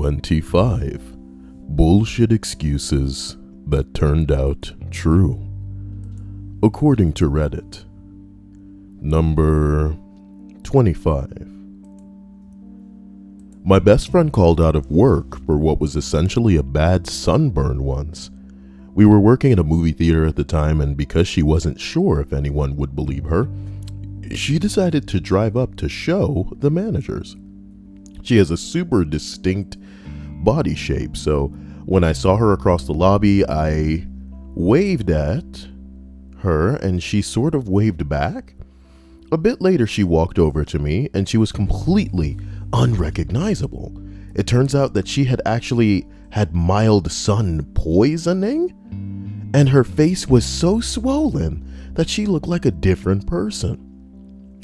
25 Bullshit Excuses That Turned Out True. According to Reddit. Number 25. My best friend called out of work for what was essentially a bad sunburn once. We were working at a movie theater at the time, and because she wasn't sure if anyone would believe her, she decided to drive up to show the managers. She has a super distinct body shape, so when I saw her across the lobby, I waved at her and she sort of waved back. A bit later, she walked over to me and she was completely unrecognizable. It turns out that she had actually had mild sun poisoning, and her face was so swollen that she looked like a different person.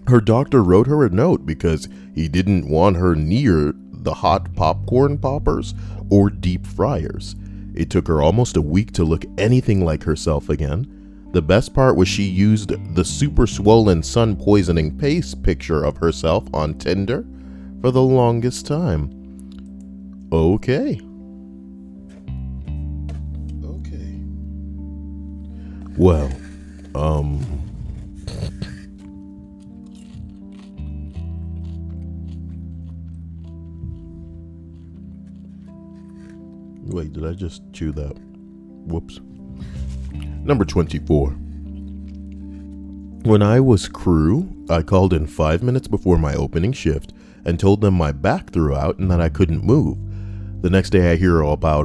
Her doctor wrote her a note because he didn't want her near the hot popcorn poppers or deep fryers. It took her almost a week to look anything like herself again. The best part was she used the super swollen sun poisoning face picture of herself on Tinder for the longest time. Okay. Well, wait, did I just chew that? Whoops. Number 24. When I was crew, I called in 5 minutes before my opening shift and told them my back threw out and that I couldn't move. The next day I hear about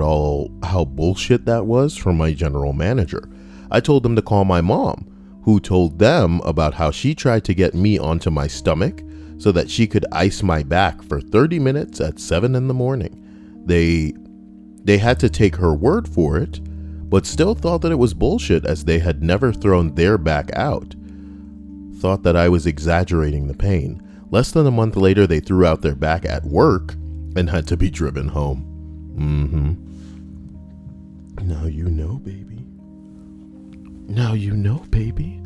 how bullshit that was from my general manager. I told them to call my mom, who told them about how she tried to get me onto my stomach so that she could ice my back for 30 minutes at 7 in the morning. They had to take her word for it, but still thought that it was bullshit as they had never thrown their back out. Thought that I was exaggerating the pain. Less than a month later, they threw out their back at work and had to be driven home. Now you know, baby. Now you know, baby.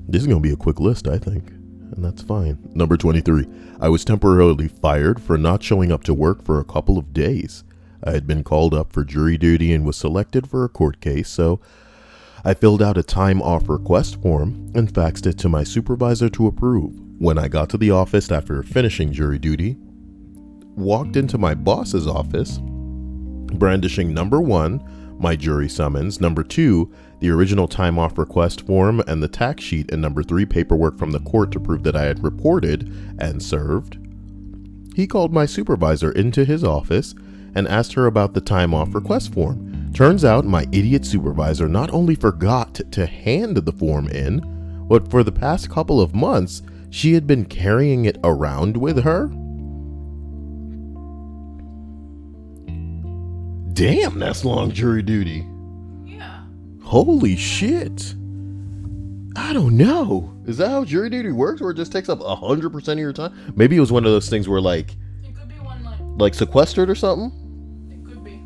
This is going to be a quick list, I think, and that's fine. Number 23. I was temporarily fired for not showing up to work for a couple of days. I had been called up for jury duty and was selected for a court case, so I filled out a time off request form and faxed it to my supervisor to approve. When I got to the office after finishing jury duty, walked into my boss's office, brandishing number 1, my jury summons, number 2, the original time off request form and the tax sheet, and number 3, paperwork from the court to prove that I had reported and served. He called my supervisor into his office and asked her about the time off request form. Turns out my idiot supervisor not only forgot to hand the form in, but for the past couple of months, she had been carrying it around with her. Damn, that's long jury duty. Yeah. Holy shit. I don't know. Is that how jury duty works, where it just takes up 100% of your time? Maybe it was one of those things where It could be one like sequestered or something? It could be.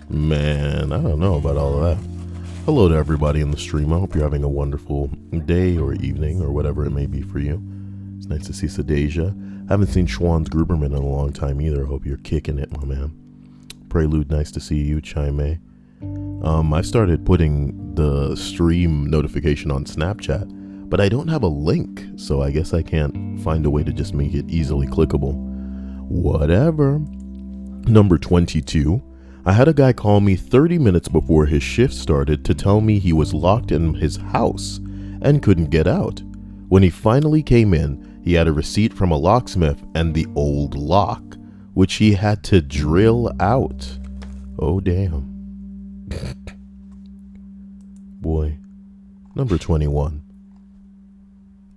Man, I don't know about all of that. Hello to everybody in the stream. I hope you're having a wonderful day or evening or whatever it may be for you. It's nice to see Sadeja. Haven't seen Schwann's Gruberman in a long time either. I hope you're kicking it, my man. Prelude, nice to see you. Chime. I started putting the stream notification on Snapchat, but I don't have a link, so I guess I can't find a way to just make it easily clickable. Whatever. Number 22. I had a guy call me 30 minutes before his shift started to tell me he was locked in his house and couldn't get out. When he finally came in, he had a receipt from a locksmith and the old lock, which he had to drill out. Oh, damn. Boy. Number 21.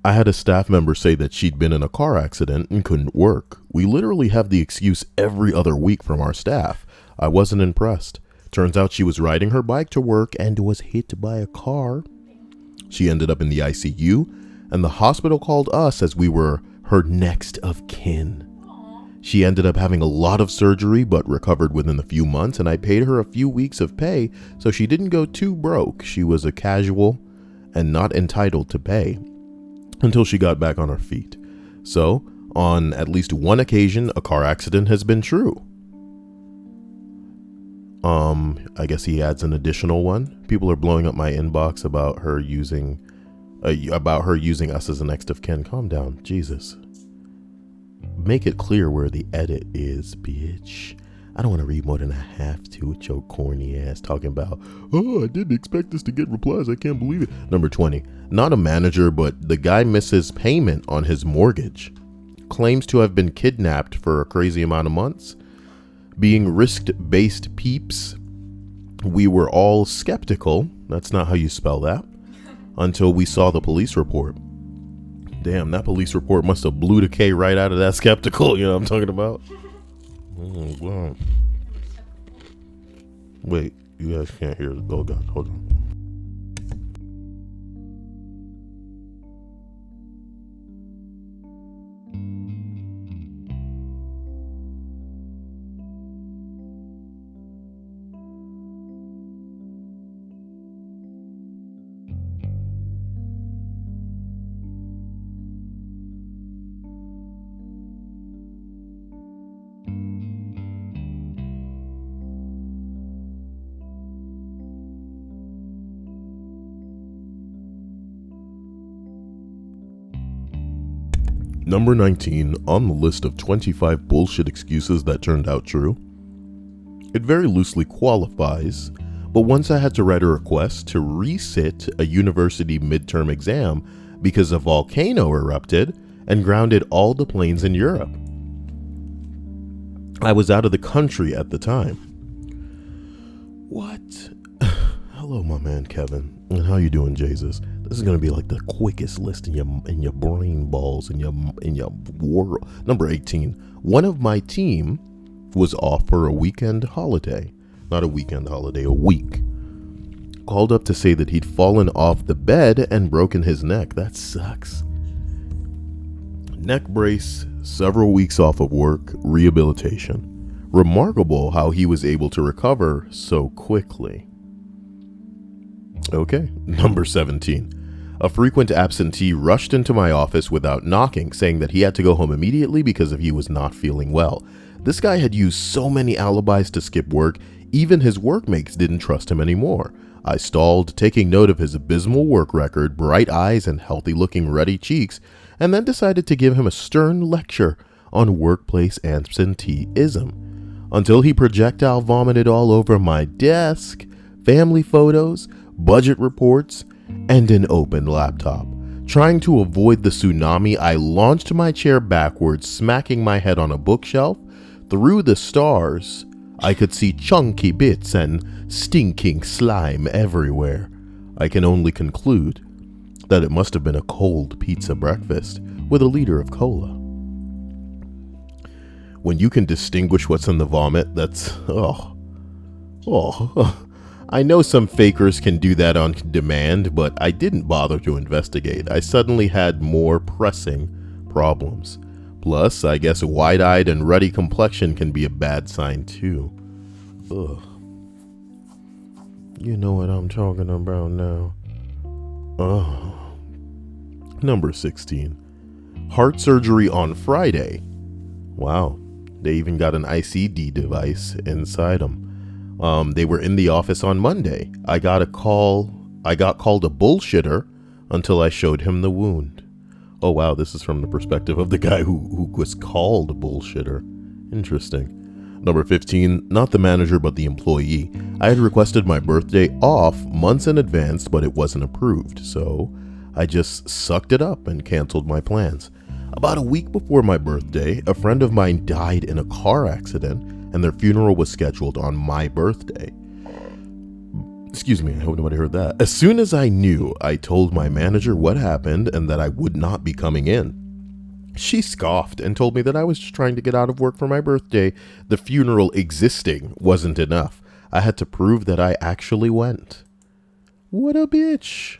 I had a staff member say that she'd been in a car accident and couldn't work. We literally have the excuse every other week from our staff. I wasn't impressed. Turns out she was riding her bike to work and was hit by a car. She ended up in the ICU, and the hospital called us as we were her next of kin. She ended up having a lot of surgery but recovered within a few months, and I paid her a few weeks of pay so she didn't go too broke. She was a casual and not entitled to pay until she got back on her feet. So, on at least one occasion, a car accident has been true. I guess he adds an additional one. People are blowing up my inbox about her using us as a next of kin. Calm down, Jesus. Make it clear where the edit is, bitch. I don't want to read more than I have to with your corny ass talking about, oh, I didn't expect this to get replies. I can't believe it. Number 20. Not a manager, but the guy misses payment on his mortgage. Claims to have been kidnapped for a crazy amount of months. Being risk-based peeps, we were all skeptical. That's not how you spell that. Until we saw the police report. Damn, that police report must have blew the K right out of that skeptical. You know what I'm talking about? Oh, wow. Wait, you guys can't hear it. Oh, God, hold on. Number 19 on the list of 25 bullshit excuses that turned out true. It very loosely qualifies, but once I had to write a request to resit a university midterm exam because a volcano erupted and grounded all the planes in Europe. I was out of the country at the time. What? Hello, my man Kevin. And how you doing, Jesus? This is gonna be like the quickest list in your brain balls in your world. Number 18. One of my team was off for a weekend holiday. Not a weekend holiday, a week. Called up to say that he'd fallen off the bed and broken his neck. That sucks. Neck brace, several weeks off of work, rehabilitation. Remarkable how he was able to recover so quickly. Okay, number 17. A frequent absentee rushed into my office without knocking, saying that he had to go home immediately because he was not feeling well. This guy had used so many alibis to skip work, even his workmates didn't trust him anymore. I stalled, taking note of his abysmal work record, bright eyes, and healthy-looking ruddy cheeks, and then decided to give him a stern lecture on workplace absenteeism, until he projectile vomited all over my desk, family photos, budget reports, and an open laptop. Trying to avoid the tsunami, I launched my chair backwards, smacking my head on a bookshelf. Through the stars, I could see chunky bits and stinking slime everywhere. I can only conclude that it must have been a cold pizza breakfast with a liter of cola. When you can distinguish what's in the vomit, that's, I know some fakers can do that on demand, but I didn't bother to investigate. I suddenly had more pressing problems. Plus, I guess a wide-eyed and ruddy complexion can be a bad sign too. Ugh. You know what I'm talking about now. Oh. Number 16. Heart surgery on Friday. Wow. They even got an ICD device inside them. They were in the office on Monday. I got called a bullshitter until I showed him the wound. Oh wow, this is from the perspective of the guy who was called a bullshitter. Interesting. Number 15, not the manager but the employee. I had requested my birthday off months in advance, but it wasn't approved, so I just sucked it up and canceled my plans. About a week before my birthday, a friend of mine died in a car accident, and their funeral was scheduled on my birthday. Excuse me, I hope nobody heard that. As soon as I knew, I told my manager what happened and that I would not be coming in. She scoffed and told me that I was just trying to get out of work for my birthday. The funeral existing wasn't enough. I had to prove that I actually went. What a bitch.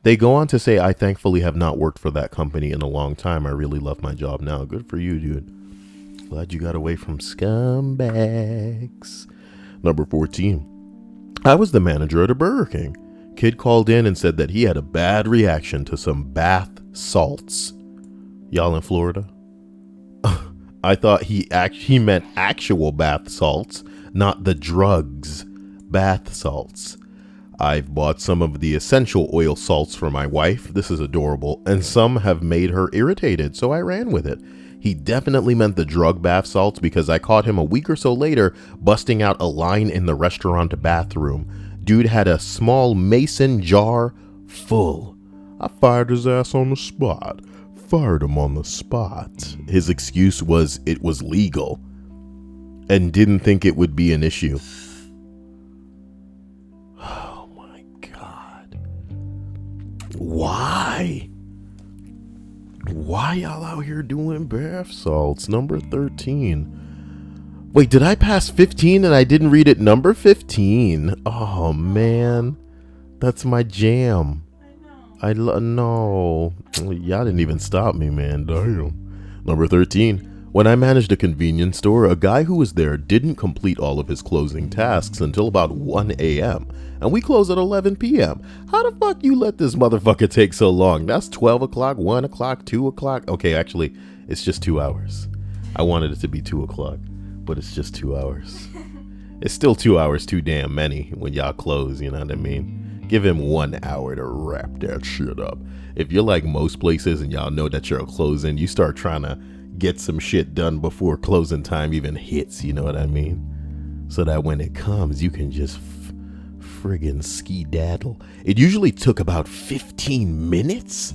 They go on to say, I thankfully have not worked for that company in a long time. I really love my job now. Good for you, dude. Glad you got away from scumbags. Number 14. I was the manager at a Burger King. Kid called in and said that he had a bad reaction to some bath salts. Y'all in Florida? I thought he meant actual bath salts, not the drugs bath salts. I've bought some of the essential oil salts for my wife. This is adorable. And some have made her irritated, so I ran with it. He definitely meant the drug bath salts because I caught him a week or so later busting out a line in the restaurant bathroom. Dude had a small mason jar full. I fired his ass on the spot. Fired him on the spot. His excuse was it was legal and didn't think it would be an issue. Oh my God. Why? Why y'all out here doing bath salts? Number 13. Wait, did I pass 15 and I didn't read it? Number 15. Oh man. That's my jam. No. Y'all didn't even stop me, man. Damn. Number 13. When I managed a convenience store, a guy who was there didn't complete all of his closing tasks until about 1 a.m. And we close at 11 p.m. How the fuck you let this motherfucker take so long? That's 12 o'clock, 1 o'clock, 2 o'clock. Okay, actually, it's just 2 hours. I wanted it to be 2 o'clock, but it's just 2 hours. It's still 2 hours too damn many when y'all close, you know what I mean? Give him 1 hour to wrap that shit up. If you're like most places and y'all know that you're closing, you start trying to get some shit done before closing time even hits, you know what I mean? So that when it comes, you can just friggin' ski-daddle. It usually took about 15 minutes.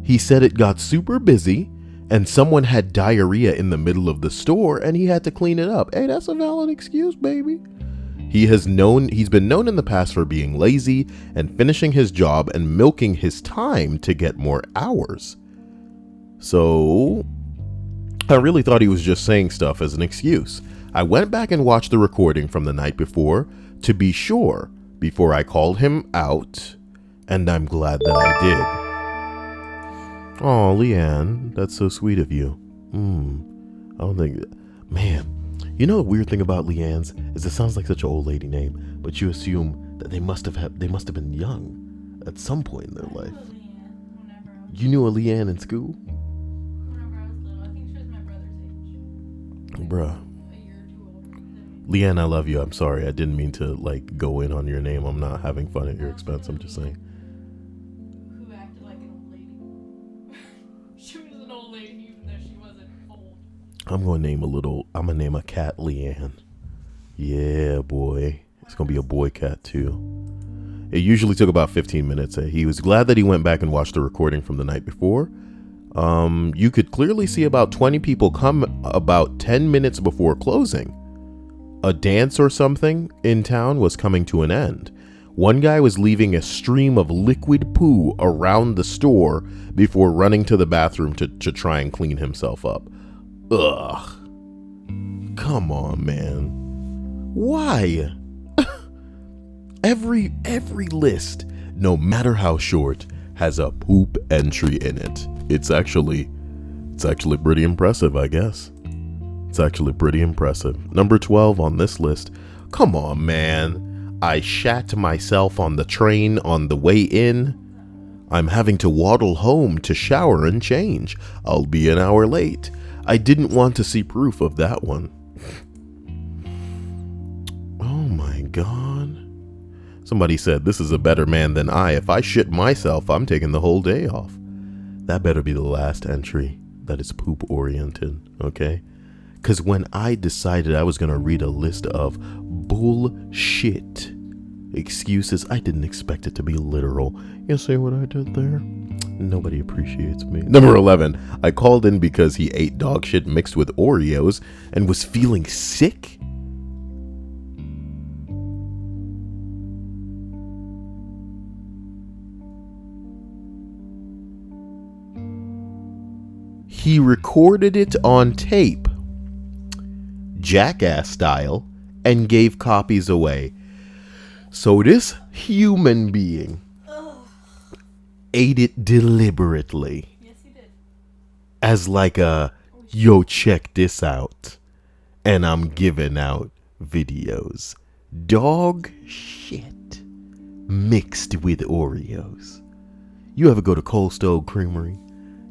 He said it got super busy and someone had diarrhea in the middle of the store and he had to clean it up. Hey, that's a valid excuse, baby. He's been known in the past for being lazy and finishing his job and milking his time to get more hours. So I really thought he was just saying stuff as an excuse. I went back and watched the recording from the night before to be sure before I called him out, and I'm glad that I did. Oh, Leanne, that's so sweet of you. I don't think, man, you know the weird thing about Leanne's is it sounds like such an old lady name, but you assume that they must have been young at some point in their life. You knew a Leanne in school? Bruh. A year or two older than me. Leanne, I love you. I'm sorry. I didn't mean to go in on your name. I'm not having fun at your expense. I'm just saying. Who acted like an old lady. She was an old lady even though she wasn't old. I'm gonna name a cat Leanne. Yeah, boy. It's gonna be a boy cat too. It usually took about 15 minutes. He was glad that he went back and watched the recording from the night before. You could clearly see about 20 people come about 10 minutes before closing. A dance or something in town was coming to an end. One guy was leaving a stream of liquid poo around the store before running to the bathroom to try and clean himself up. Ugh. Come on, man. Why? Every list, no matter how short, has a poop entry in it. It's actually pretty impressive, I guess. It's actually pretty impressive. Number 12 on this list. Come on, man. I shat myself on the train on the way in. I'm having to waddle home to shower and change. I'll be an hour late. I didn't want to see proof of that one. Oh my God. Somebody said, this is a better man than I. If I shit myself, I'm taking the whole day off. That better be the last entry that is poop oriented, okay? Because when I decided I was going to read a list of bullshit excuses, I didn't expect it to be literal. You see what I did there? Nobody appreciates me. Number 11, I called in because he ate dog shit mixed with Oreos and was feeling sick. He recorded it on tape, jackass style, and gave copies away. So this human being ate it deliberately. Yes, he did. As like a, yo, check this out. And I'm giving out videos. Dog shit mixed with Oreos. You ever go to Cold Stove Creamery?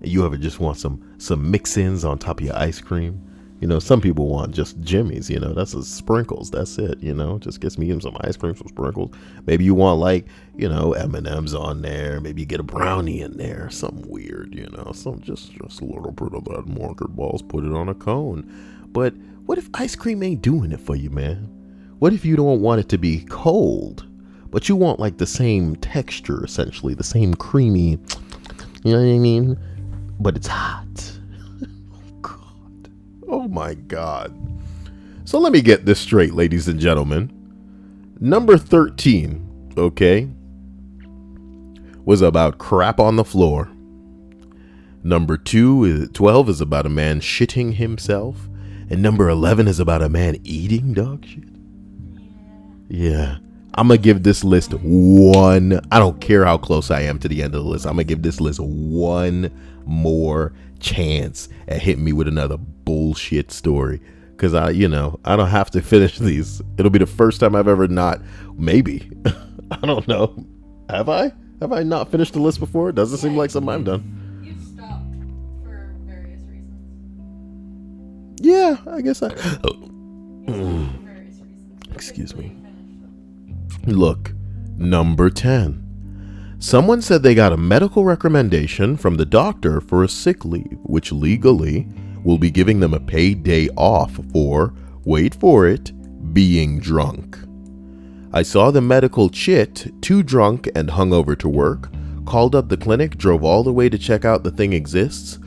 You ever just want some some mix-ins on top of your ice cream. You know, some people want just Jimmy's, you know, that's the sprinkles. That's it, you know, just gets me some ice cream, some sprinkles. Maybe you want like, you know, M&M's on there. Maybe you get a brownie in there, something weird, you know, some just a little bit of that marker balls, put it on a cone. But what if ice cream ain't doing it for you, man? What if you don't want it to be cold, but you want like the same texture, essentially, the same creamy, you know what I mean? But it's hot. Oh my God. So let me get this straight, ladies and gentlemen. Number 13, okay, was about crap on the floor. Number 12 is about a man shitting himself. And number 11 is about a man eating dog shit. Yeah. I'm going to give this list one. I don't care how close I am to the end of the list. I'm going to give this list one more chance at hitting me with another bullshit story. Because I don't have to finish these. It'll be the first time I've ever not. Maybe. I don't know. Have I? Have I not finished the list before? It doesn't seem like something I've done. You stopped for various reasons. Yeah, I guess I. Various reasons. Excuse me. Look, number 10. Someone said they got a medical recommendation from the doctor for a sick leave, which legally will be giving them a paid day off for, wait for it, being drunk. I saw the medical chit, too drunk and hungover to work, called up the clinic, drove all the way to check out the thing exists.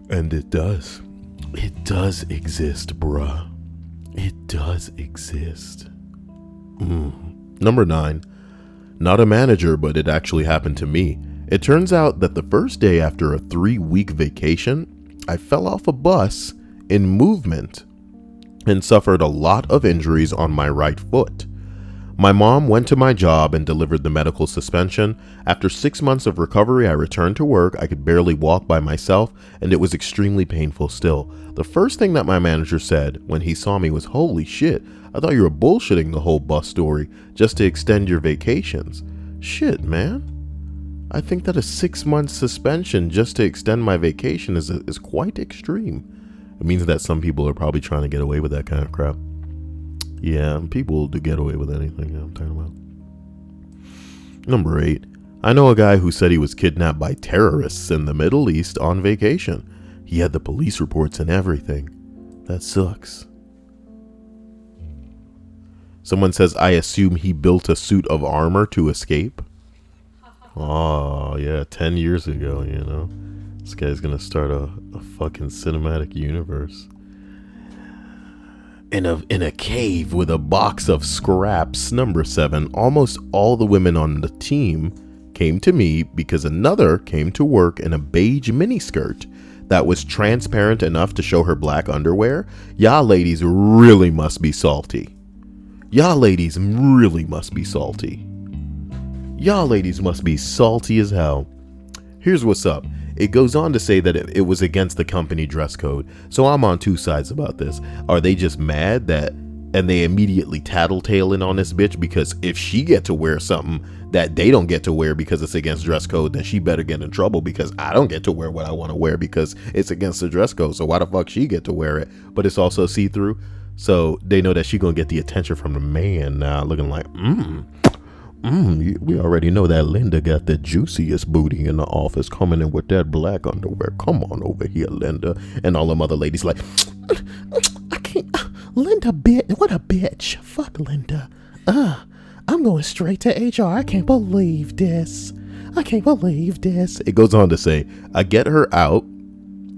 And it does. It does exist, bruh. It does exist. Number 9. Not a manager, but it actually happened to me. It turns out that the first day after a 3-week vacation, I fell off a bus in movement and suffered a lot of injuries on my right foot. My mom went to my job and delivered the medical suspension. After 6 months of recovery, I returned to work. I could barely walk by myself, and it was extremely painful still. The first thing that my manager said when he saw me was, "Holy shit, I thought you were bullshitting the whole bus story just to extend your vacations." Shit, man. I think that a 6-month suspension just to extend my vacation is quite extreme. It means that some people are probably trying to get away with that kind of crap. Yeah, people do get away with anything. I'm talking about. Number 8. I know a guy who said he was kidnapped by terrorists in the Middle East on vacation. He had the police reports and everything. That sucks. Someone says, I assume he built a suit of armor to escape. Oh, yeah, 10 years ago, you know. This guy's gonna start a fucking cinematic universe. In a cave with a box of scraps. Number 7. Almost all the women on the team came to me because another came to work in a beige miniskirt that was transparent enough to show her black underwear. Y'all ladies really must be salty. Y'all ladies really must be salty. Y'all ladies must be salty as hell. Here's what's up. It goes on to say that it was against the company dress code. So I'm on two sides about this. Are they just mad that, and they immediately tattletaling on this bitch because if she get to wear something that they don't get to wear because it's against dress code, then she better get in trouble because I don't get to wear what I want to wear because it's against the dress code. So why the fuck she get to wear it? But it's also see-through. So they know that she gonna get the attention from the man now, looking like, we already know that Linda got the juiciest booty in the office, coming in with that black underwear. Come on over here, Linda. And all them other ladies like, I can't, Linda, what a bitch. Fuck Linda. I'm going straight to HR. I can't believe this. It goes on to say, I get her out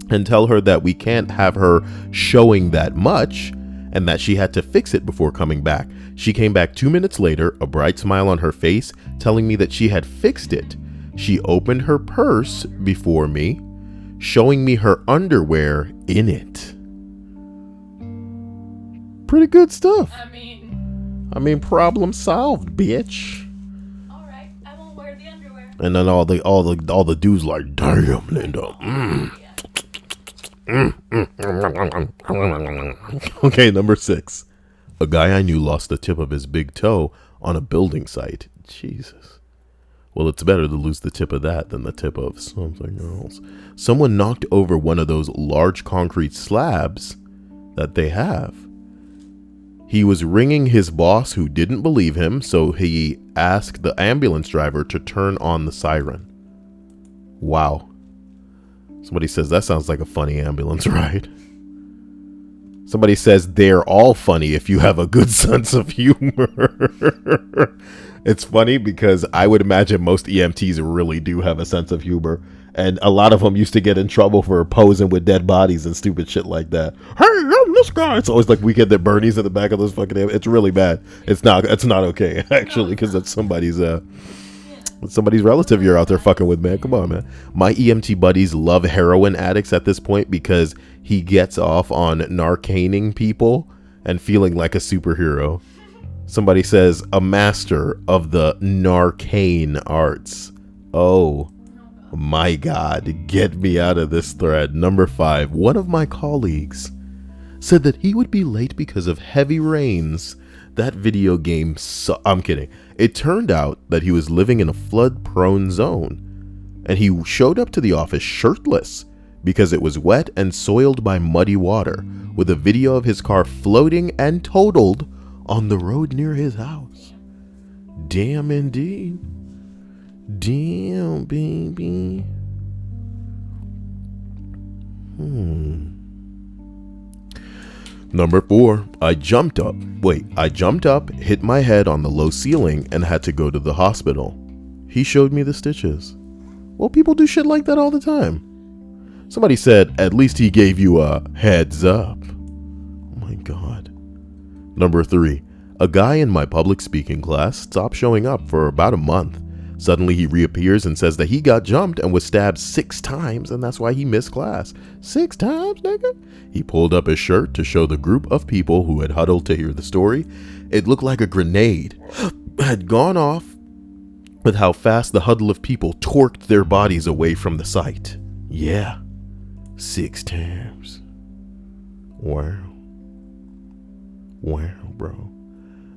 and tell her that we can't have her showing that much and that she had to fix it before coming back. She came back 2 minutes later, a bright smile on her face, telling me that she had fixed it. She opened her purse before me, showing me her underwear in it. Pretty good stuff. I mean, problem solved, bitch. All right, I won't wear the underwear. And then all the dudes like, damn, Linda. Okay, number 6. A guy I knew lost the tip of his big toe on a building site. Jesus. Well, it's better to lose the tip of that than the tip of something else. Someone knocked over one of those large concrete slabs that they have. He was ringing his boss, who didn't believe him, so he asked the ambulance driver to turn on the siren. Wow. Somebody says that sounds like a funny ambulance ride. Somebody says they're all funny if you have a good sense of humor. It's funny because I would imagine most EMTs really do have a sense of humor. And a lot of them used to get in trouble for posing with dead bodies and stupid shit like that. Hey, I'm this guy. It's always like Weekend at Bernie's in the back of those fucking. It's really bad. It's not okay actually, because that's somebody's relative you're out there fucking with, man. Come on, man. My EMT buddies love heroin addicts at this point because he gets off on narcaning people and feeling like a superhero. Somebody says a master of the narcane arts. Oh my God, get me out of this thread. Number 5, one of my colleagues said that he would be late because of heavy rains. That video game I'm kidding. It turned out that he was living in a flood-prone zone, and he showed up to the office shirtless because it was wet and soiled by muddy water, with a video of his car floating and totaled on the road near his house. Damn indeed. Damn, baby. Number 4, I jumped up, hit my head on the low ceiling, and had to go to the hospital. He showed me the stitches. Well, people do shit like that all the time. Somebody said, at least he gave you a heads up. Oh my God. Number 3, a guy in my public speaking class stopped showing up for about a month. Suddenly he reappears and says that he got jumped and was stabbed 6 times, and that's why he missed class. 6 times, nigga? He pulled up his shirt to show the group of people who had huddled to hear the story. It looked like a grenade had gone off with how fast the huddle of people torqued their bodies away from the site. Yeah, 6 times. Wow. Wow, bro.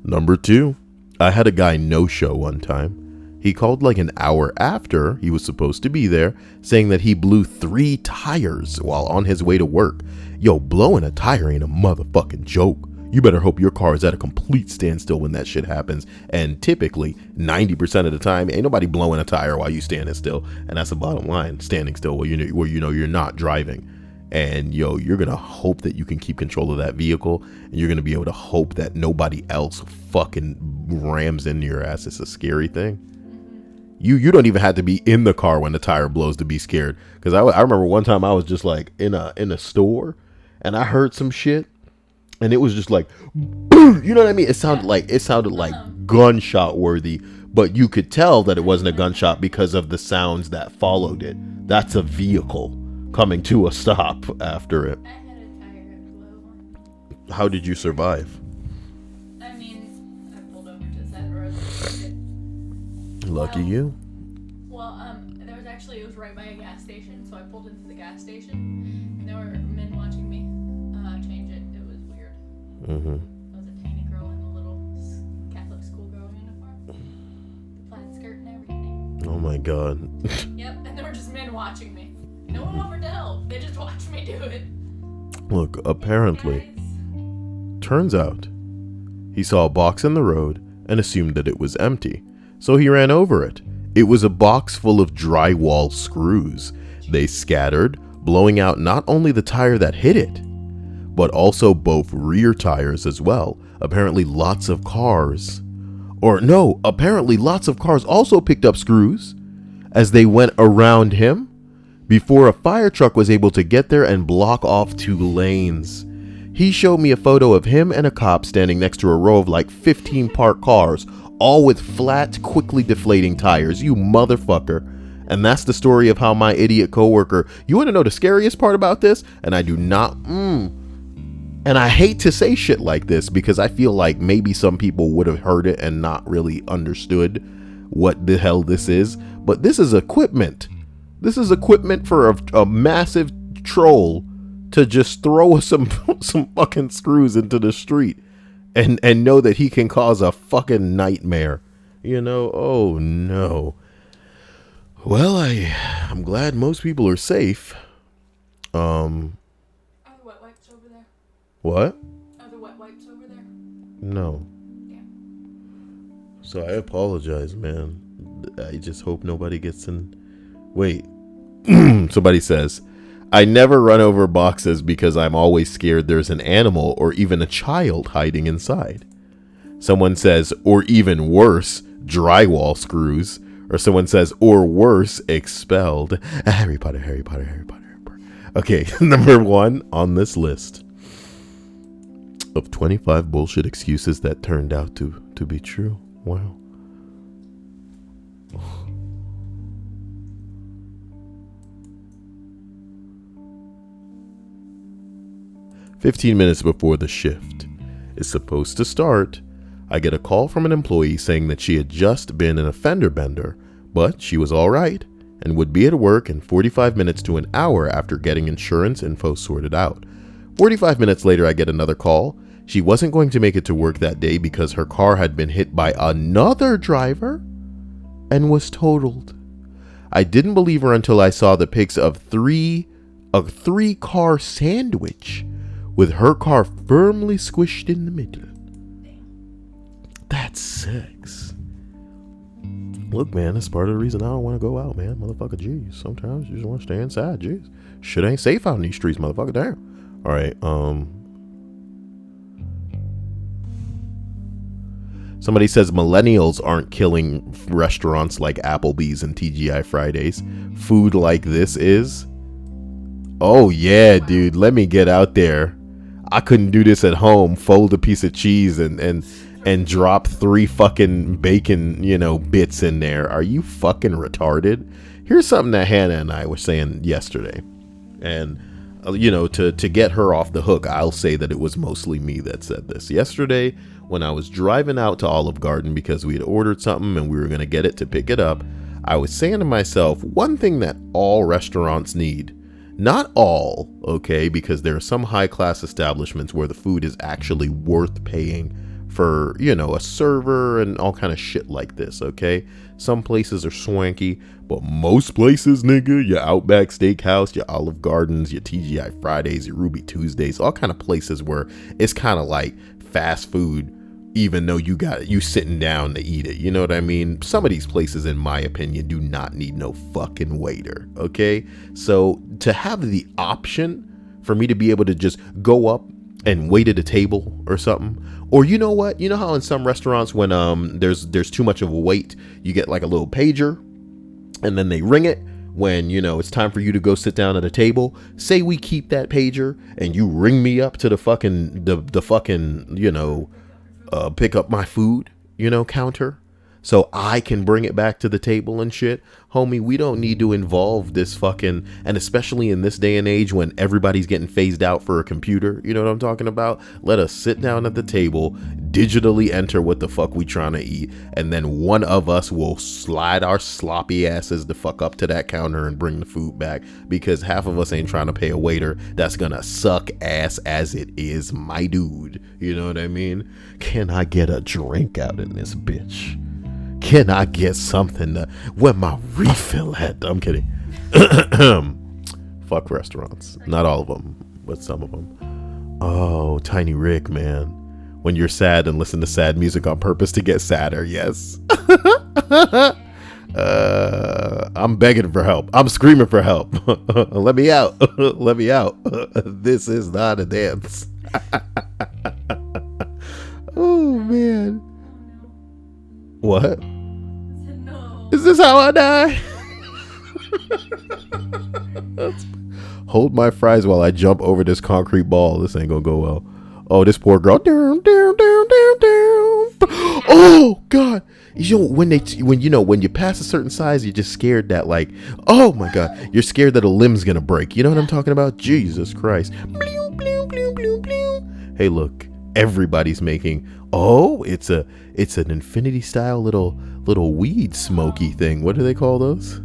Number 2, I had a guy no-show one time. He called like an hour after he was supposed to be there, saying that he blew 3 tires while on his way to work. Yo, blowing a tire ain't a motherfucking joke. You better hope your car is at a complete standstill when that shit happens. And typically, 90% of the time, ain't nobody blowing a tire while you standing still. And that's the bottom line, standing still where you know you're not driving. And yo, you're gonna hope that you can keep control of that vehicle, and you're gonna be able to hope that nobody else fucking rams into your ass. It's a scary thing. You don't even have to be in the car when the tire blows to be scared. Because I remember one time I was just like in a store, and I heard some shit, and it was just like, boom, you know what I mean? It sounded like gunshot worthy, but you could tell that it wasn't a gunshot because of the sounds that followed it. That's a vehicle coming to a stop after it. I had a tire that blew. How did you survive? I mean, I pulled over to the side of the road and did it. Lucky you. Well, it was right by a gas station, so I pulled into the gas station, and there were men watching me change it. It was weird. Mm-hmm. There was a tiny girl in the little Catholic schoolgirl uniform, the plaid skirt and everything. Oh my God. Yep, and there were just men watching me. No one offered to help. They just watched me do it. Look, apparently, Guys. turns out, he saw a box in the road and assumed that it was empty. So he ran over it. It was a box full of drywall screws. They scattered, blowing out not only the tire that hit it, but also both rear tires as well. Apparently lots of cars also picked up screws as they went around him before a fire truck was able to get there and block off 2 lanes. He showed me a photo of him and a cop standing next to a row of like 15 parked cars, all with flat, quickly deflating tires. You motherfucker. And that's the story of how my idiot coworker. You want to know the scariest part about this? And I do not. And I hate to say shit like this because I feel like maybe some people would have heard it and not really understood what the hell this is. But this is equipment. This is equipment for a massive troll to just throw some fucking screws into the street. And know that he can cause a fucking nightmare. You know, oh no. Well, I'm glad most people are safe. Are the wet wipes over there? What? Are the wet wipes over there? No. Yeah. So I apologize, man. I just hope nobody gets in. Wait. Somebody says, I never run over boxes because I'm always scared there's an animal or even a child hiding inside. Someone says, or even worse, drywall screws. Or someone says, or worse, expelled. Harry Potter, Harry Potter, Harry Potter, Harry Potter. Okay, number 1 on this list of 25 bullshit excuses that turned out to be true. Wow. 15 minutes before the shift is supposed to start, I get a call from an employee saying that she had just been in a fender bender, but she was all right and would be at work in 45 minutes to an hour after getting insurance info sorted out. 45 minutes later, I get another call. She wasn't going to make it to work that day because her car had been hit by another driver and was totaled. I didn't believe her until I saw the pics of a three-car sandwich with her car firmly squished in the middle. That's sex. Look, man, that's part of the reason I don't want to go out, man. Motherfucker, jeez. Sometimes you just want to stay inside, jeez. Shit ain't safe out in these streets, motherfucker. Damn. All right, somebody says millennials aren't killing restaurants like Applebee's and TGI Fridays. Food like this is. Oh, yeah, dude. Let me get out there. I couldn't do this at home. Fold a piece of cheese and drop 3 fucking bacon, bits in there. Are you fucking retarded? Here's something that Hannah and I were saying yesterday. And, to get her off the hook, I'll say that it was mostly me that said this. Yesterday, when I was driving out to Olive Garden because we had ordered something and we were going to get it to pick it up, I was saying to myself, one thing that all restaurants need, not all, okay, because there are some high-class establishments where the food is actually worth paying for, a server and all kind of shit like this, okay? Some places are swanky, but most places, nigga, your Outback Steakhouse, your Olive Gardens, your TGI Fridays, your Ruby Tuesdays, all kind of places where it's kind of like fast food, even though you sitting down to eat it. You know what I mean? Some of these places, in my opinion, do not need no fucking waiter. Okay. So to have the option for me to be able to just go up and wait at a table or something, or you know what? You know how in some restaurants when there's too much of a wait, you get like a little pager and then they ring it when it's time for you to go sit down at a table. Say we keep that pager and you ring me up to the fucking pick up my food, counter, so I can bring it back to the table and shit. Homie, we don't need to involve this fucking, and especially in this day and age when everybody's getting phased out for a computer, you know what I'm talking about? Let us sit down at the table, digitally enter what the fuck we trying to eat, and then one of us will slide our sloppy asses the fuck up to that counter and bring the food back, because half of us ain't trying to pay a waiter that's gonna suck ass as it is, my dude. You know what I mean? Can I get a drink out in this bitch? Can I get something where my refill at? I'm kidding. Fuck restaurants. Not all of them, but some of them. Oh, Tiny Rick, man. When you're sad and listen to sad music on purpose to get sadder, yes. I'm begging for help. I'm screaming for help. Let me out. Let me out. This is not a dance. Oh, man. What? No. Is this how I die? Hold my fries while I jump over this concrete ball. This ain't gonna go well. Oh, this poor girl. Down, down, down, down, down. Oh God! When you pass a certain size, you're just scared that oh my God, you're scared that a limb's gonna break. You know what I'm talking about? Jesus Christ! Hey, look. Everybody's making. Oh, it's an infinity style little weed smoky thing. What do they call those?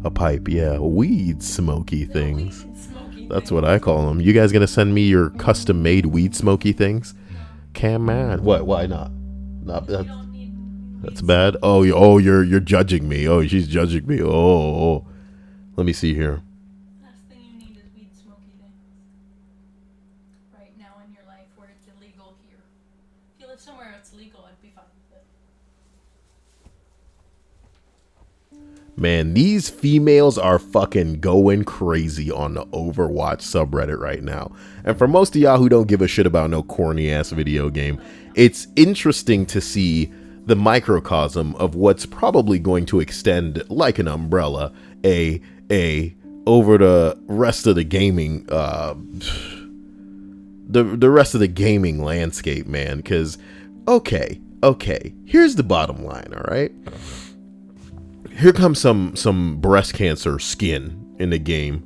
A pipe, yeah. Weed smoky things. That's what I call them. You guys gonna send me your custom made weed smoky things? Come on. What? Why not? You don't need That's bad. You're judging me. Oh, she's judging me. Oh. Let me see here. Last thing you need is weed smoky things. Right now in your life where it's illegal here. If you live somewhere where it's legal, I'd be fine with it. Man, these females are fucking going crazy on the Overwatch subreddit right now. And for most of y'all who don't give a shit about no corny ass video game, it's interesting to see the microcosm of what's probably going to extend like an umbrella over the rest of the gaming the rest of the gaming landscape, man. Because okay, here's the bottom line. All right, here comes some breast cancer skin in the game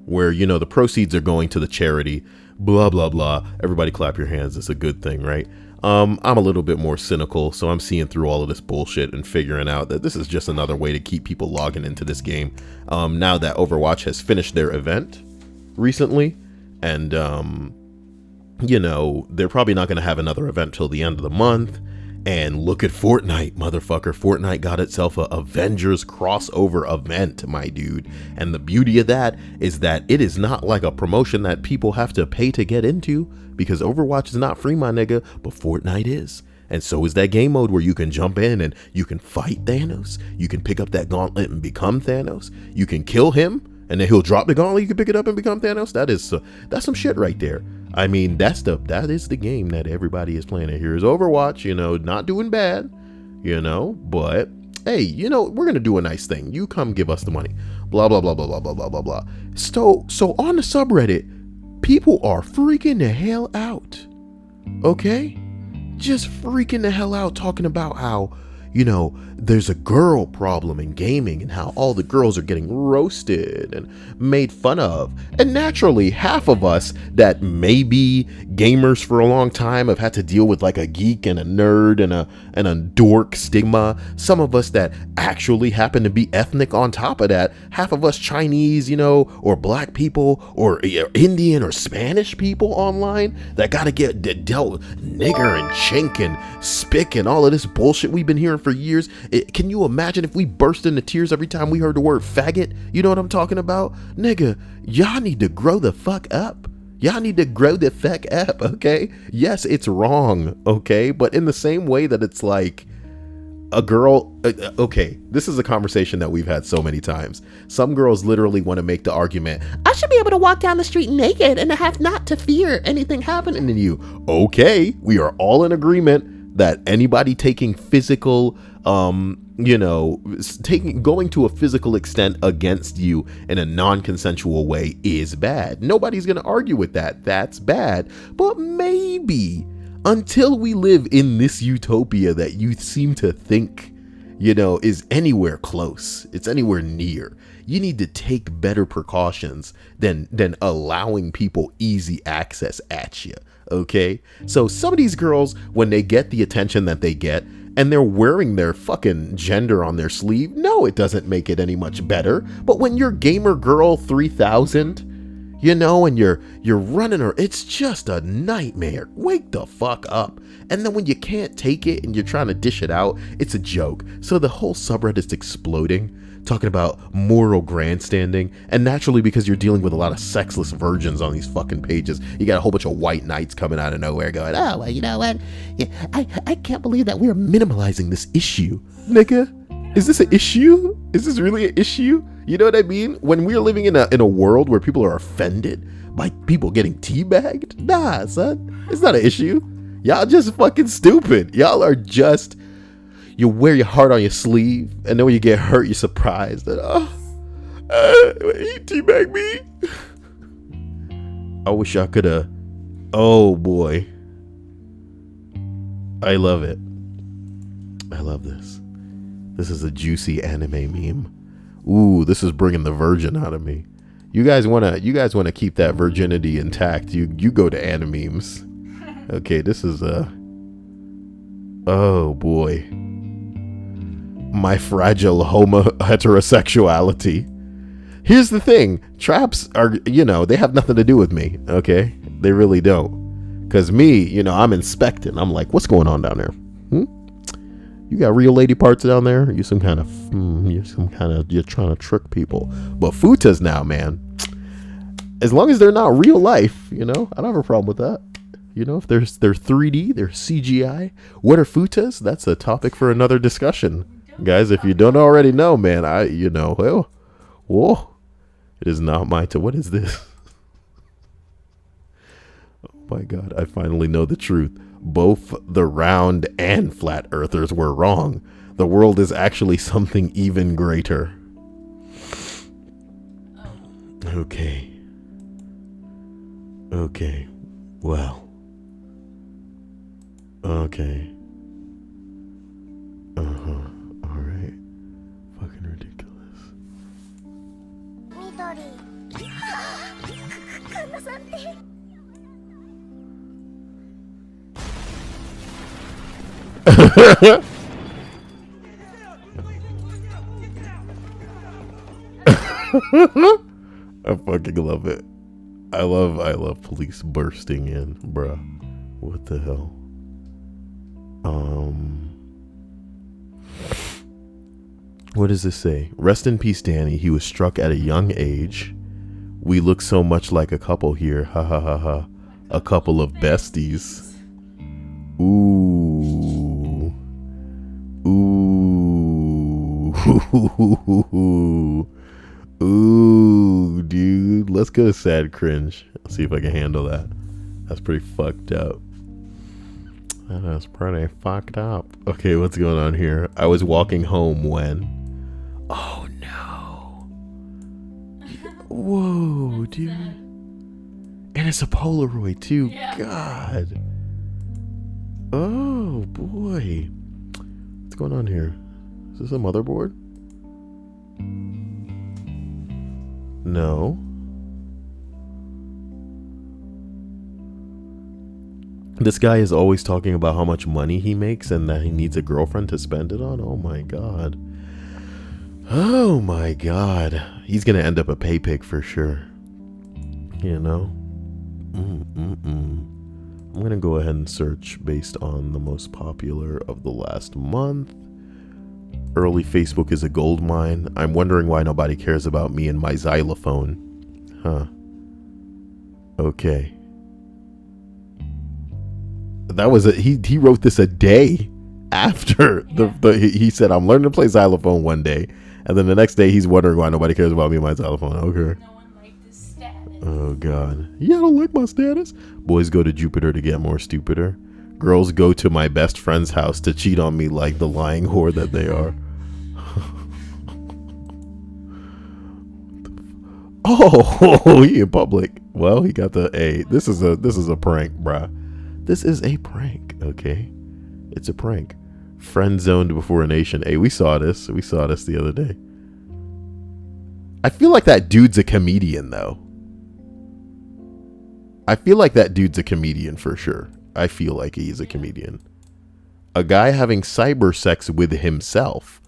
where, you know, the proceeds are going to the charity, blah blah blah. Everybody clap your hands, it's a good thing, right? I'm a little bit more cynical, so I'm seeing through all of this bullshit and figuring out that this is just another way to keep people logging into this game. Now that Overwatch has finished their event recently, and you know, they're probably not going to have another event till the end of the month. And look at Fortnite, motherfucker. Fortnite got itself a Avengers crossover event, my dude. And the beauty of that is that it is not like a promotion that people have to pay to get into, because Overwatch is not free, my nigga, but Fortnite is. And so is that game mode where you can jump in and you can fight Thanos. You can pick up that gauntlet and become Thanos. You can kill him and then he'll drop the gauntlet. You can pick it up and become Thanos. That's some shit right there. I mean, that is the game that everybody is playing. Here's Overwatch, you know, not doing bad, you know, but hey, you know, we're going to do a nice thing. You come give us the money, blah, blah, blah, blah, blah, blah, blah, blah, blah. So on the subreddit, people are freaking the hell out. Okay. Just freaking the hell out, talking about how, you know, there's a girl problem in gaming and how all the girls are getting roasted and made fun of. And naturally, half of us that may be gamers for a long time have had to deal with like a geek and a nerd and a dork stigma. Some of us that actually happen to be ethnic on top of that. Half of us Chinese, you know, or black people or Indian or Spanish people online that got to get dealt with nigger and chink and spick and all of this bullshit we've been hearing for years. Can you imagine if we burst into tears every time we heard the word faggot? You know what I'm talking about? Nigga, y'all need to grow the fuck up. Y'all need to grow the fuck up, okay? Yes, it's wrong, okay? But in the same way that it's like a girl, okay, this is a conversation that we've had so many times. Some girls literally want to make the argument, I should be able to walk down the street naked and I have not to fear anything happening to you. Okay, we are all in agreement that anybody taking physical, you know, going to a physical extent against you in a non-consensual way is bad. Nobody's going to argue with that. That's bad. But maybe until we live in this utopia that you seem to think, you know, is anywhere close, it's anywhere near, you need to take better precautions than allowing people easy access at you. Okay, so some of these girls, when they get the attention that they get and they're wearing their fucking gender on their sleeve, no, it doesn't make it any much better. But when you're Gamer Girl 3000, you know, and you're running her, it's just a nightmare. Wake the fuck up. And then when you can't take it and you're trying to dish it out, it's a joke. So the whole subreddit's exploding, talking about moral grandstanding. And naturally, because you're dealing with a lot of sexless virgins on these fucking pages, you got a whole bunch of white knights coming out of nowhere going, oh, well, you know what? Yeah, I can't believe that we're minimalizing this issue. Nigga, is this an issue? Is this really an issue? You know what I mean? When we're living in a world where people are offended by people getting teabagged, nah, son, it's not an issue. Y'all just fucking stupid. Y'all are just, you wear your heart on your sleeve, and then when you get hurt, you're surprised that, he teabagged me. I wish I could have. Oh boy. I love it. I love this. This is a juicy anime meme. Ooh, this is bringing the virgin out of me. You guys wanna keep that virginity intact. You go to animemes. Okay, this is oh boy. My fragile heterosexuality. Here's the thing. Traps are, you know, they have nothing to do with me. Okay, they really don't. Cause me, you know, I'm inspecting. I'm like, what's going on down there? You got real lady parts down there? You're trying to trick people. But futas now, man. As long as they're not real life, I don't have a problem with that. If they're 3D, they're CGI. What are futas? That's a topic for another discussion. Guys, if you don't already know, man, whoa. It is not my what is this? Oh my God, I finally know the truth. Both the round and flat earthers were wrong. The world is actually something even greater. Okay. Well. Okay. Alright. Fucking ridiculous. I fucking love it. I love police bursting in, bruh. What the hell? What does this say? Rest in peace, Danny. He was struck at a young age. We look so much like a couple here. Ha ha ha ha. A couple of besties. Ooh. Ooh, dude. Let's go to sad cringe. Let's see if I can handle that. That's pretty fucked up. That is pretty fucked up. Okay, what's going on here? I was walking home when... Oh, no. Whoa, dude. And it's a Polaroid, too. Yeah. God. Oh, boy. What's going on here? Is this a motherboard? No. This guy is always talking about how much money he makes and that he needs a girlfriend to spend it on. Oh my God. Oh my God. He's gonna end up a pay pig for sure. I'm gonna go ahead and search based on the most popular of the last month. Early Facebook is a gold mine. I'm wondering why nobody cares about me and my xylophone. Huh. Okay. That was he wrote this a day after he said, I'm learning to play xylophone one day. And then the next day he's wondering why nobody cares about me and my xylophone. Okay. No one liked his status. Oh God. Yeah, I don't like my status. Boys go to Jupiter to get more stupider. Girls go to my best friend's house to cheat on me like the lying whore that they are. Oh, he in public. Well, he got the A. This is a prank, bruh. This is a prank, okay? It's a prank. Friend zoned before a nation. Hey, we saw this. We saw this the other day. I feel like that dude's a comedian, though. I feel like that dude's a comedian for sure. I feel like he's a comedian. A guy having cyber sex with himself.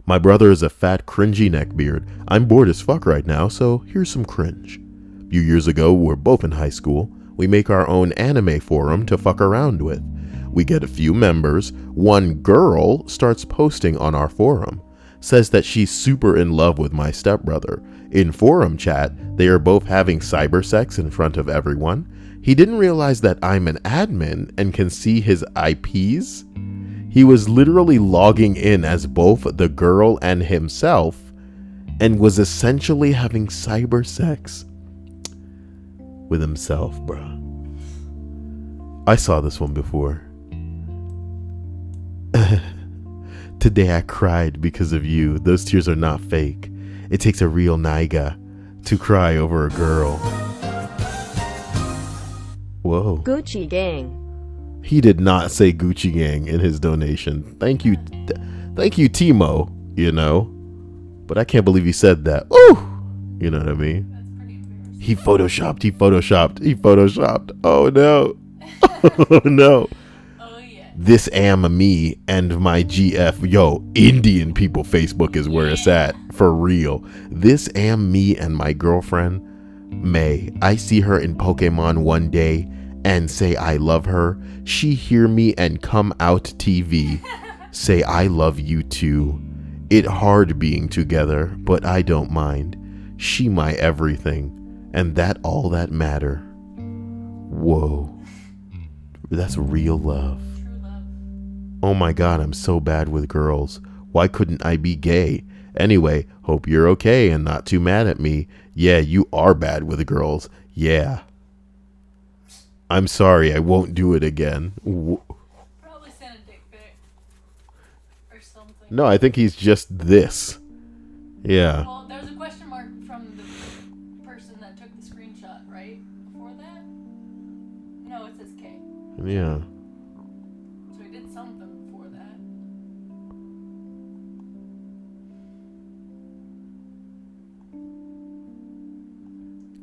My brother is a fat, cringy neckbeard. I'm bored as fuck right now, so here's some cringe. A few years ago, we were both in high school. We make our own anime forum to fuck around with. We get a few members. One girl starts posting on our forum. Says that she's super in love with my stepbrother. In forum chat, they are both having cyber sex in front of everyone. He didn't realize that I'm an admin and can see his IPs. He was literally logging in as both the girl and himself and was essentially having cyber sex with himself, bruh. I saw this one before. Today I cried because of you. Those tears are not fake. It takes a real nigga to cry over a girl. Whoa. Gucci gang. He did not say Gucci gang in his donation. Thank you, Timo, But I can't believe he said that. Ooh! You know what I mean? That's pretty embarrassing. He photoshopped. Oh no. Oh no. Oh yeah. This am me and my GF. Yo, Indian people Facebook is where it's at. For real. This am me and my girlfriend, May. I see her in Pokemon one day and say I love her. She hear me and come out TV. Say I love you too. It hard being together, but I don't mind. She my everything, and that all that matter. Whoa. That's real love. True love. Oh my god, I'm so bad with girls. Why couldn't I be gay? Anyway, hope you're okay and not too mad at me. Yeah, you are bad with girls. Yeah. I'm sorry, I won't do it again. Probably sent a dick pic. Or something. No, I think he's just this. Yeah. Well, there was a question mark from the person that took the screenshot, right? Before that? No, it says K. Yeah. So he did something before that.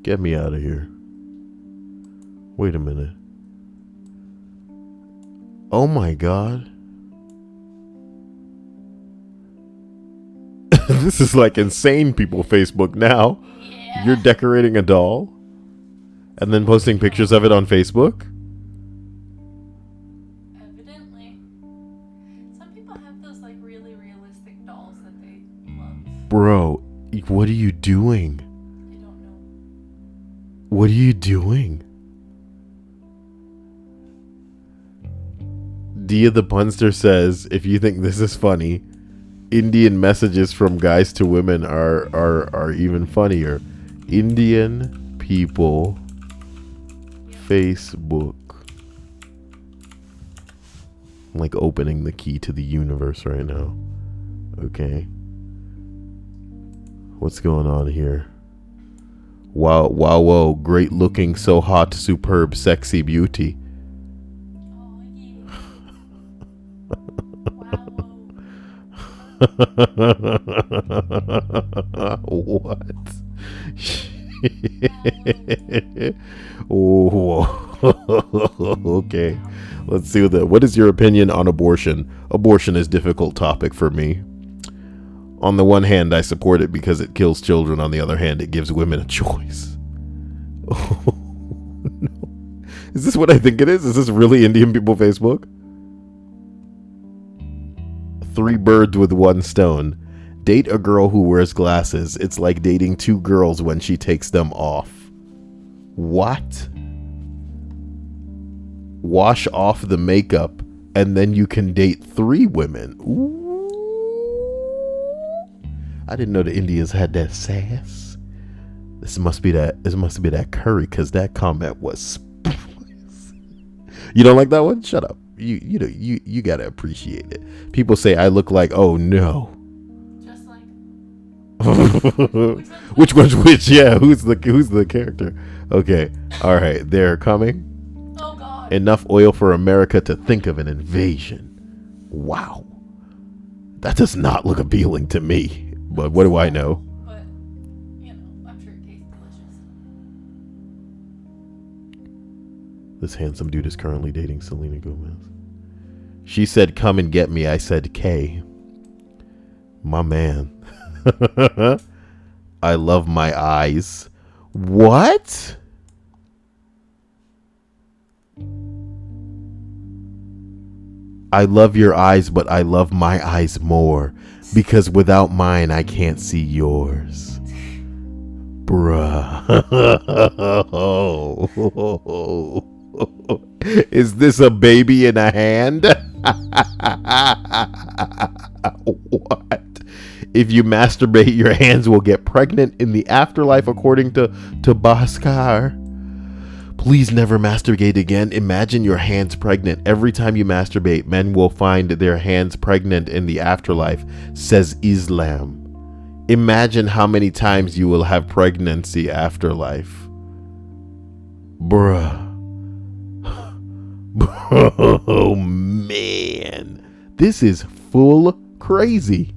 Get me out of here. Wait a minute. Oh my god. This is like insane people Facebook now. Yeah. You're decorating a doll and then posting pictures of it on Facebook? Evidently. Some people have those like really realistic dolls that they love. Bro, what are you doing? I don't know. What are you doing? Dia the Punster says, if you think this is funny, Indian messages from guys to women are even funnier. Indian people Facebook. I'm like opening the key to the universe right now. Okay. What's going on here? Wow, wow, whoa. Great looking, so hot, superb, sexy beauty. Oh, yeah. Wow. What? Oh, okay. Let's see what is your opinion on abortion? Abortion is a difficult topic for me. On the one hand, I support it because it kills children. On the other hand, it gives women a choice. Oh, no. Is this what I think it is? Is this really Indian people Facebook? 3 birds with 1 stone. Date a girl who wears glasses. It's like dating 2 girls when she takes them off. What? Wash off the makeup and then you can date 3 women. Ooh. I didn't know the Indians had that sass. This must be that curry, because that comment was You don't like that one? Shut up. You gotta appreciate it. People say I look like, oh no. Just like Which one's which? Yeah, who's the character? Okay. Alright, they're coming. Oh god. Enough oil for America to think of an invasion. Wow. That does not look appealing to me. But what do I know? But, you know, I'm sure it tastes delicious. This handsome dude is currently dating Selena Gomez. She said, come and get me. I said, K. My man. I love my eyes. What? I love your eyes, but I love my eyes more. Because without mine, I can't see yours. Bruh. Is this a baby in a hand? What? If you masturbate, your hands will get pregnant in the afterlife, according to Bhaskar. Please never masturbate again. Imagine your hands pregnant. Every time you masturbate, men will find their hands pregnant in the afterlife, says Islam. Imagine how many times you will have pregnancy afterlife. Bruh. Oh man. This is full crazy.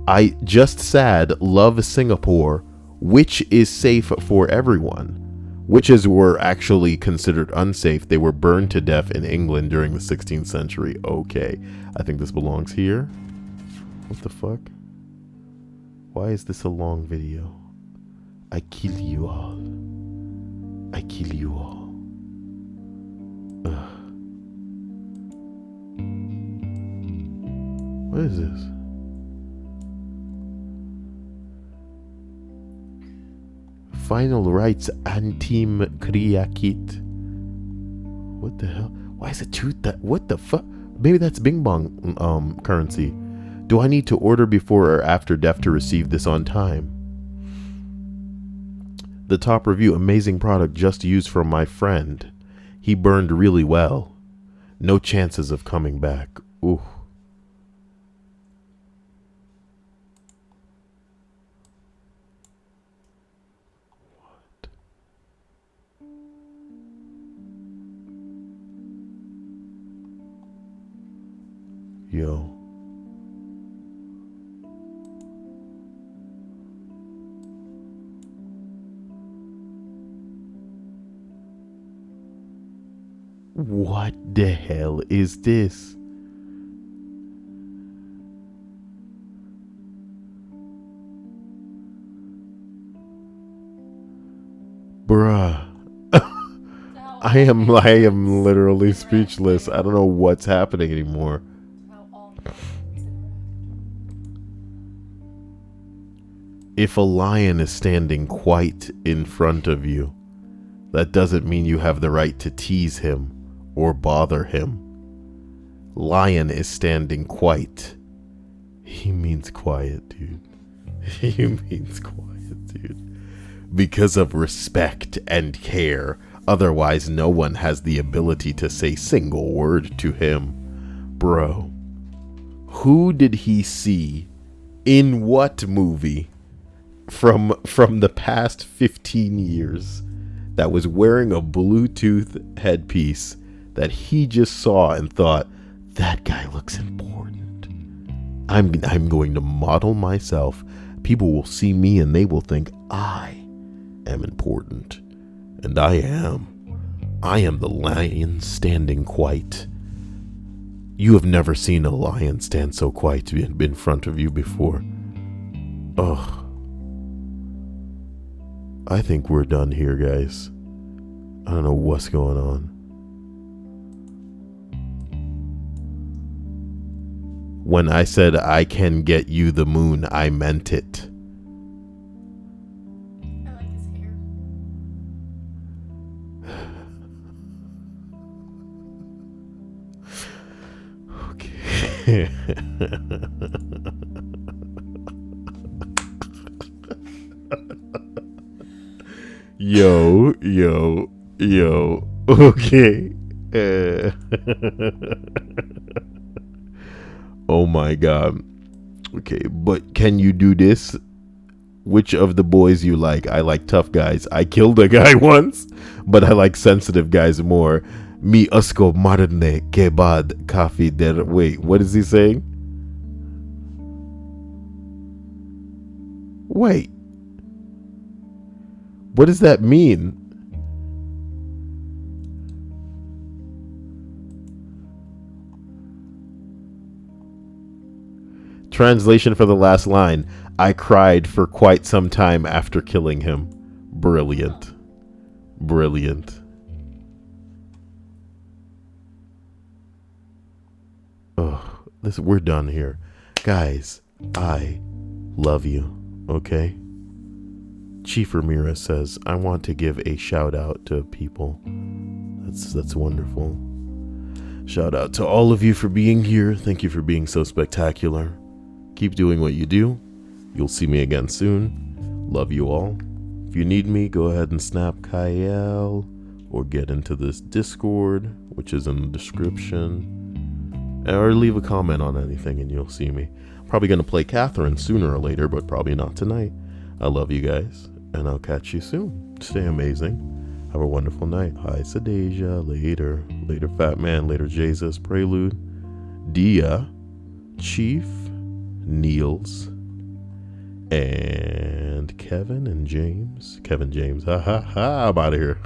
I just sad love Singapore, which is safe for everyone. Witches were actually considered unsafe. They were burned to death in England during the 16th century. Okay, I think this belongs here. What the fuck? Why is this a long video? I kill you all. I kill you all. Ugh. What is this? Final rights antim kriakit. What the hell? Why is it tooth that? What the fuck? Maybe that's Bing Bong currency. Do I need to order before or after death to receive this on time? The top review, amazing product just used from my friend. He burned really well. No chances of coming back. Ooh. What? Yo. What the hell is this? Bruh. I am literally speechless. I don't know what's happening anymore. If a lion is standing quite in front of you, that doesn't mean you have the right to tease him or bother him. Lion is standing quite. He means quiet, dude. He means quiet, dude. Because of respect and care. Otherwise, no one has the ability to say single word to him. Bro, who did he see in what movie from the past 15 years that was wearing a Bluetooth headpiece that he just saw and thought, that guy looks important. I'm going to model myself. People will see me and they will think I am important. And I am. I am the lion standing quite. You have never seen a lion stand so quiet in front of you before. Ugh. I think we're done here, guys. I don't know what's going on. When I said I can get you the moon, I meant it. I like his hair. Okay. Yo. Okay. Oh my god. Okay, but can you do this? Which of the boys you like? I like tough guys. I killed a guy once, but I like sensitive guys more. Mi usko marne kebad kafi der. Wait, what is he saying? Wait. What does that mean? Translation for the last line. I cried for quite some time after killing him. Brilliant. Brilliant. Oh, we're done here. Guys, I love you, okay? Chief Ramirez says, I want to give a shout out to people. That's wonderful. Shout out to all of you for being here. Thank you for being so spectacular. Keep doing what you do. You'll see me again soon. Love you all. If you need me, go ahead and snap Kyle or get into this Discord, which is in the description, or leave a comment on anything and you'll see me. Probably going to play Catherine sooner or later, but probably not tonight. I love you guys, and I'll catch you soon. Stay amazing. Have a wonderful night. Hi, Sadeja. Later. Later, Fat Man. Later, Jesus. Prelude. Dia. Chief. Niels. And Kevin and James. Kevin James. Ha ha ha. I'm out of here.